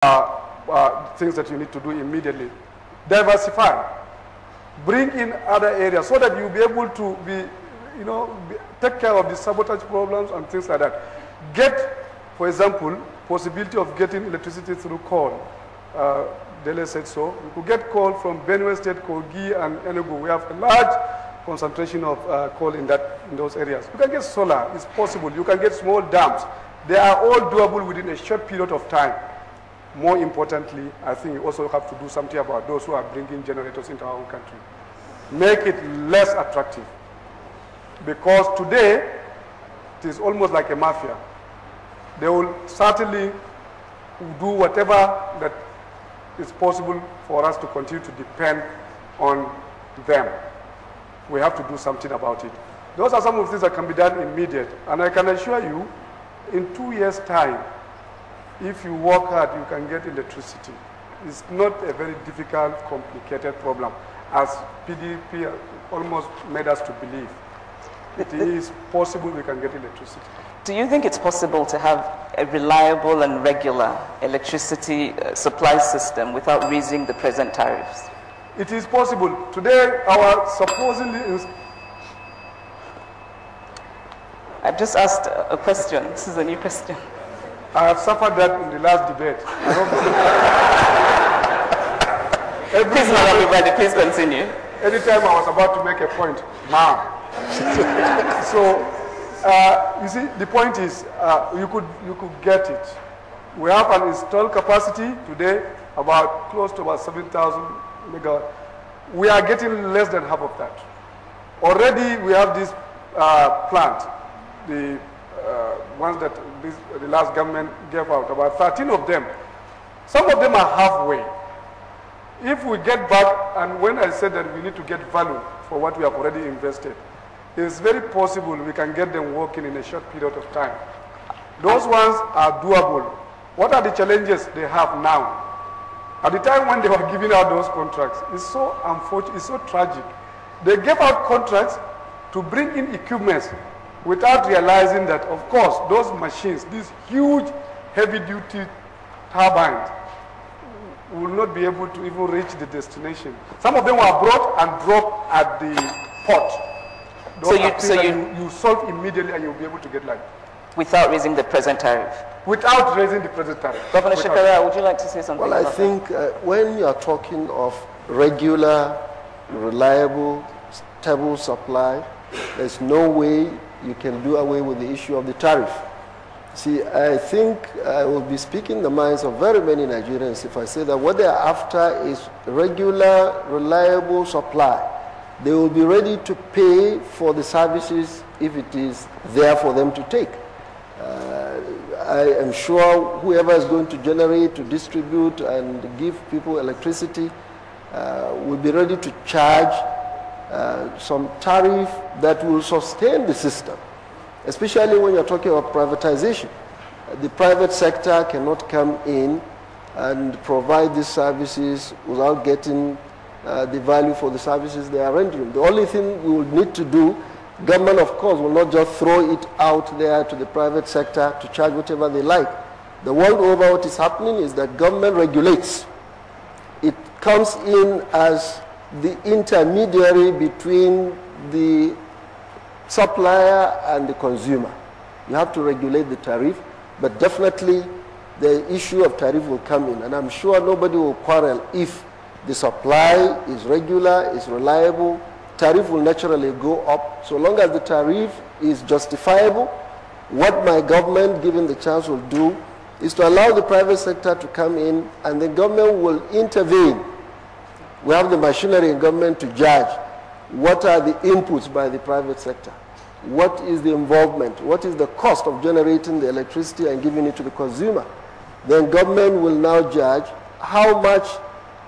things that you need to do immediately. Diversify. Bring in other areas so that you'll be able to take care of the sabotage problems and things like that. Get, for example, possibility of getting electricity through coal. Dele said so. We could get coal from Benue State, Kogi, and Enugu. We have a large concentration of coal in those areas. You can get solar. It's possible. You can get small dams. They are all doable within a short period of time. More importantly, I think we also have to do something about those who are bringing generators into our own country. Make it less attractive. Because today, it is almost like a mafia. They will certainly do whatever that is possible for us to continue to depend on them. We have to do something about it. Those are some of the things that can be done immediate. And I can assure you, in 2 years' time, if you work hard, you can get electricity. It's not a very difficult, complicated problem, as PDP almost made us to believe. It is possible we can get electricity. Do you think it's possible to have a reliable and regular electricity supply system without raising the present tariffs? It is possible. Today, our supposedly... I've just asked a question. This is a new question. I have suffered that in the last debate. Please, Madam Ibadi, please continue. Anytime I was about to make a point, ma'am. So, you see, the point is, you could get it. We have an installed capacity today about close to about 7,000 megawatts. We are getting less than half of that. Already, we have this plant, the ones that the last government gave out, about 13 of them. Some of them are halfway. If we get back, and when I said that we need to get value for what we have already invested, it's very possible we can get them working in a short period of time. Those ones are doable. What are the challenges they have now? At the time when they were giving out those contracts, it's so unfortunate, it's so tragic. They gave out contracts to bring in equipment without realizing that, of course, those machines, these huge, heavy-duty turbines, will not be able to even reach the destination. Some of them were brought and dropped at the port. So you solve immediately and you'll be able to get light. Without raising the present tariff? Without raising the present tariff. Governor Shekara, would you like to say something about that? Well, I think when you are talking of regular, reliable, stable supply, there's no way you can do away with the issue of the tariff. See, I think I will be speaking the minds of very many Nigerians if I say that what they are after is regular, reliable supply. They will be ready to pay for the services if it is there for them to take. I am sure whoever is going to generate, to distribute, and give people electricity will be ready to charge some tariff that will sustain the system, especially when you're talking about privatization. The private sector cannot come in and provide these services without getting the value for the services they are rendering. The only thing we will need to do, government of course will not just throw it out there to the private sector to charge whatever they like. The world over, what is happening is that government regulates. It comes in as the intermediary between the supplier and the consumer. You have to regulate the tariff, but definitely the issue of tariff will come in, and I'm sure nobody will quarrel if the supply is regular, is reliable. Tariff will naturally go up. So long as the tariff is justifiable, what my government, given the chance, will do is to allow the private sector to come in, and the government will intervene. We have the machinery in government to judge what are the inputs by the private sector, what is the involvement, what is the cost of generating the electricity and giving it to the consumer. Then government will now judge how much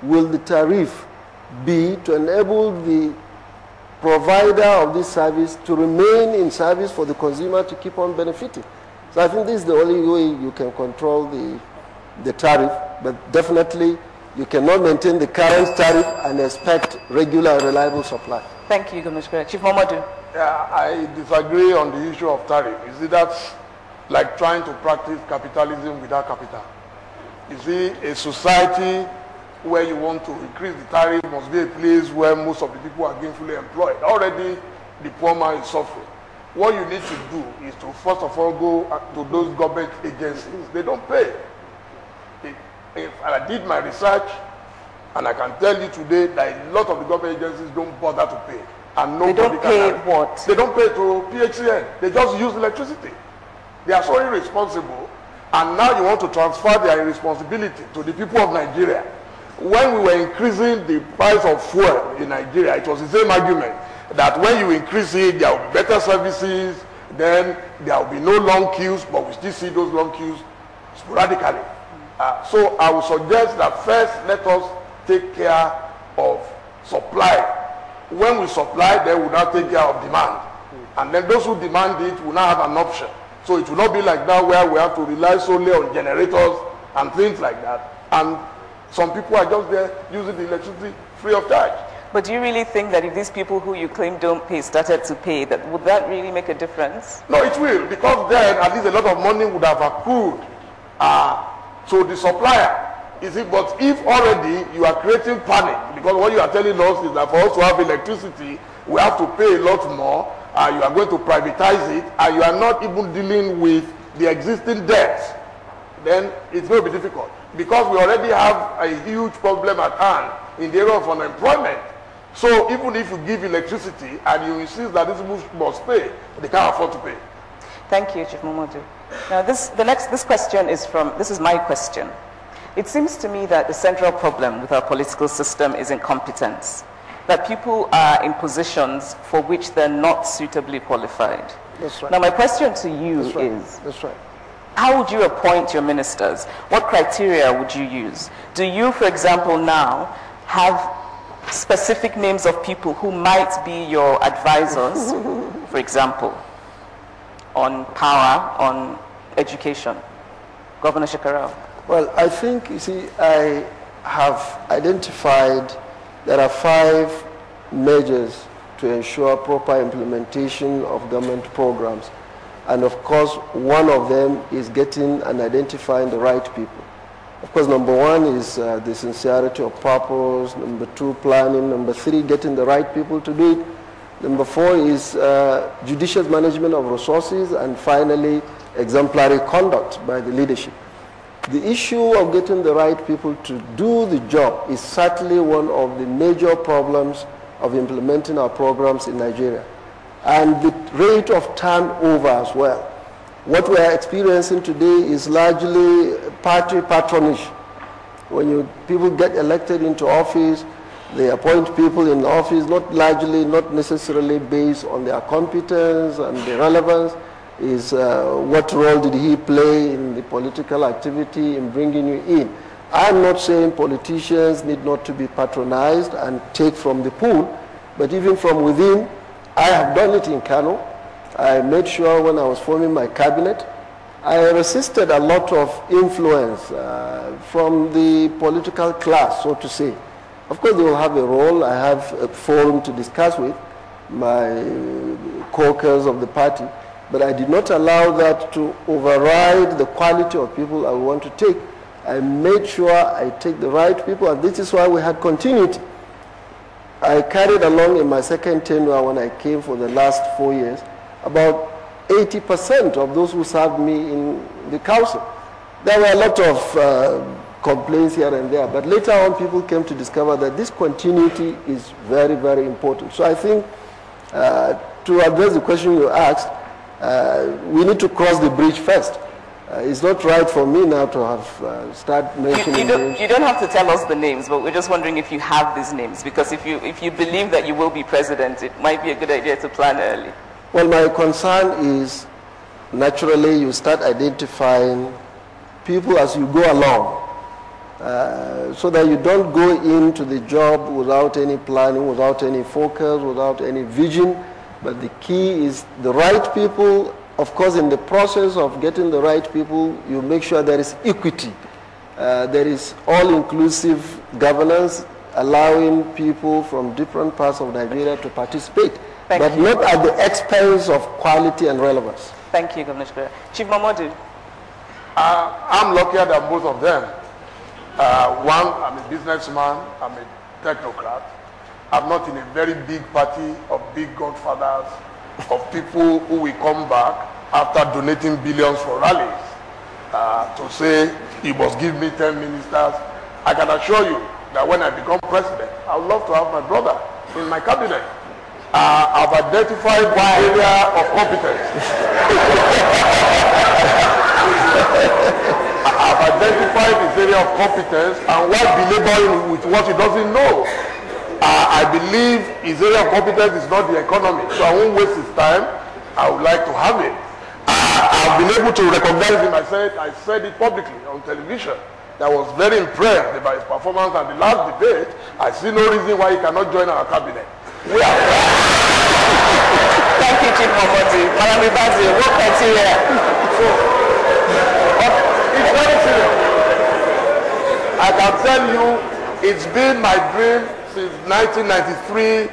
will the tariff be to enable the provider of this service to remain in service for the consumer to keep on benefiting. So I think this is the only way you can control the tariff, but definitely you cannot maintain the current tariff and expect regular, reliable supply. Thank you, Commissioner. Chief Momodu. Yeah, I disagree on the issue of tariff. You see, that's like trying to practice capitalism without capital. You see, a society where you want to increase the tariff must be a place where most of the people are gainfully employed. Already, the poor man is suffering. What you need to do is to first of all go to those government agencies. They don't pay. If I did my research, and I can tell you today that a lot of the government agencies don't bother to pay. And they don't pay what? They don't pay to PHCN. They just use electricity. They are so irresponsible. And now you want to transfer their responsibility to the people of Nigeria. When we were increasing the price of fuel in Nigeria, it was the same argument that when you increase it, there will be better services, then there will be no long queues, but we still see those long queues sporadically. So I would suggest that first let us take care of supply. When we supply, then we now take care of demand. And then those who demand it will now have an option. So it will not be like that where we have to rely solely on generators and things like that. And some people are just there using the electricity free of charge. But do you really think that if these people who you claim don't pay started to pay, that would that really make a difference? No, it will, because then at least a lot of money would have accrued to the supplier. You see, but if already you are creating panic, because what you are telling us is that for us to have electricity, we have to pay a lot more, you are going to privatize it, and you are not even dealing with the existing debts, then it's going to be difficult. Because we already have a huge problem at hand in the area of unemployment. So even if you give electricity and you insist that these people must pay, they can't afford to pay. Thank you, Chief Momodu. Now this question is this is my question. It seems to me that the central problem with our political system is incompetence. That people are in positions for which they're not suitably qualified. That's right. Now my question to you is, That's right. how would you appoint your ministers? What criteria would you use? Do you, for example, now have specific names of people who might be your advisors, for example, on power, on education? Governor Shekarau. Well, I think, you see, I have identified there are 5 measures to ensure proper implementation of government programs. And of course, one of them is getting and identifying the right people. Of course, number 1 is the sincerity of purpose. Number 2, planning. Number 3, getting the right people to do it. Number 4 is judicious management of resources. And finally, exemplary conduct by the leadership. The issue of getting the right people to do the job is certainly one of the major problems of implementing our programs in Nigeria. And the rate of turnover as well. What we are experiencing today is largely party patronage. When people get elected into office, they appoint people in office, not necessarily based on their competence and the relevance. Is what role did he play in the political activity in bringing you in. I'm not saying politicians need not to be patronized and take from the pool, but even from within. I have done it in Kano. I made sure when I was forming my cabinet, I resisted a lot of influence from the political class, so to say. Of course, they will have a role. I have a forum to discuss with my caucus of the party, but I did not allow that to override the quality of people I want to take. I made sure I take the right people, and this is why we had continuity. I carried along in my second tenure when I came for the last 4 years, about 80% of those who served me in the council. There were a lot of complaints here and there, but later on people came to discover that this continuity is very, very important. So I think to address the question you asked, we need to cross the bridge first. It's not right for me now to have start mentioning names. You don't have to tell us the names, but we're just wondering if you have these names, because if you believe that you will be president, it might be a good idea to plan early. Well, my concern is naturally you start identifying people as you go along, so that you don't go into the job without any planning, without any focus, without any vision. But the key is the right people. Of course, in the process of getting the right people, you make sure there is equity. There is all-inclusive governance, allowing people from different parts of Nigeria to participate, but not at the expense of quality and relevance. Thank you, Governor Shikura. Chief Momodu. I'm luckier than both of them. One, I'm a businessman, I'm a technocrat. I'm not in a very big party of big godfathers, of people who will come back after donating billions for rallies to say, you must give me 10 ministers. I can assure you that when I become president, I would love to have my brother in my cabinet. I've identified one area of competence. I've identified his area of competence, and why belabor him with what he doesn't know? I believe his area of competence is not the economy, so I won't waste his time. I would like to have him. I've been able to recognize him. I said it publicly on television. I was very impressed by his performance at the last debate. I see no reason why he cannot join our cabinet. We are Thank you, Chief Ngozi. Madam Ibazi, what criteria? So, it's very serious. I can tell you, it's been my dream since 1993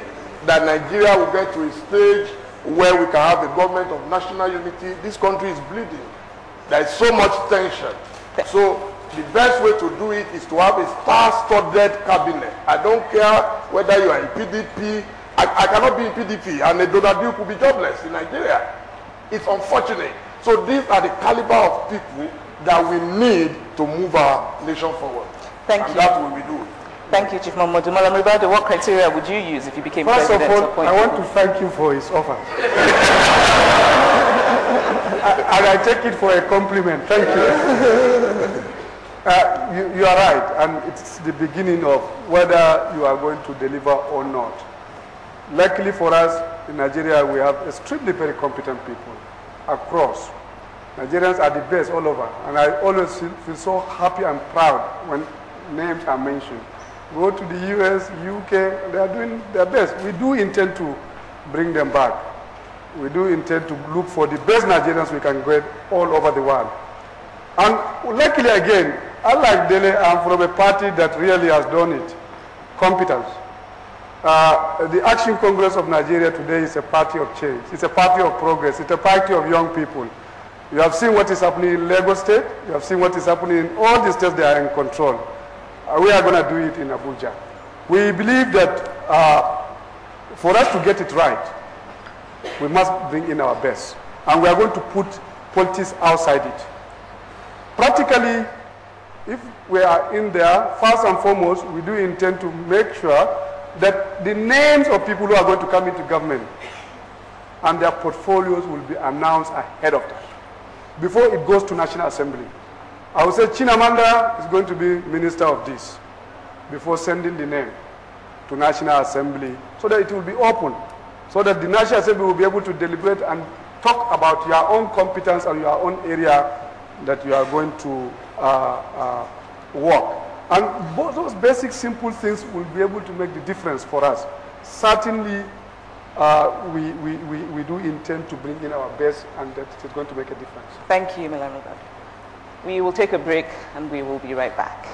that Nigeria will get to a stage where we can have a government of national unity. This country is bleeding. There is so much tension. So the best way to do it is to have a star-studded cabinet. I don't care whether you are in PDP. I cannot be in PDP, and a Donald Duke will be jobless in Nigeria. It's unfortunate. So these are the caliber of people that we need to move our nation forward. Thank you. And that will we do. Thank you, Chief Momodu. Madam Ribadu, what criteria would you use if you became president? First of all, I want to thank you for his offer. And I take it for a compliment. Thank you. You are right, and it's the beginning of whether you are going to deliver or not. Luckily for us, in Nigeria, we have extremely very competent people across. Nigerians are the best all over, and I always feel so happy and proud when names are mentioned. Go to the US, UK, they are doing their best. We do intend to bring them back. We do intend to look for the best Nigerians we can get all over the world. And luckily again, unlike Dele, I'm from a party that really has done it. Competence. The Action Congress of Nigeria today is a party of change. It's a party of progress. It's a party of young people. You have seen what is happening in Lagos State. You have seen what is happening in all the states that are in control. We are going to do it in Abuja. We believe that for us to get it right, we must bring in our best. And we are going to put politics outside it. Practically, if we are in there, first and foremost, we do intend to make sure that the names of people who are going to come into government and their portfolios will be announced ahead of time, before it goes to National Assembly. I would say Chimamanda is going to be minister of this before sending the name to National Assembly, so that it will be open, so that the National Assembly will be able to deliberate and talk about your own competence and your own area that you are going to work. And those basic, simple things will be able to make the difference for us. Certainly, we do intend to bring in our best, and that is going to make a difference. Thank you, Madam Ribadu. We will take a break, and we will be right back.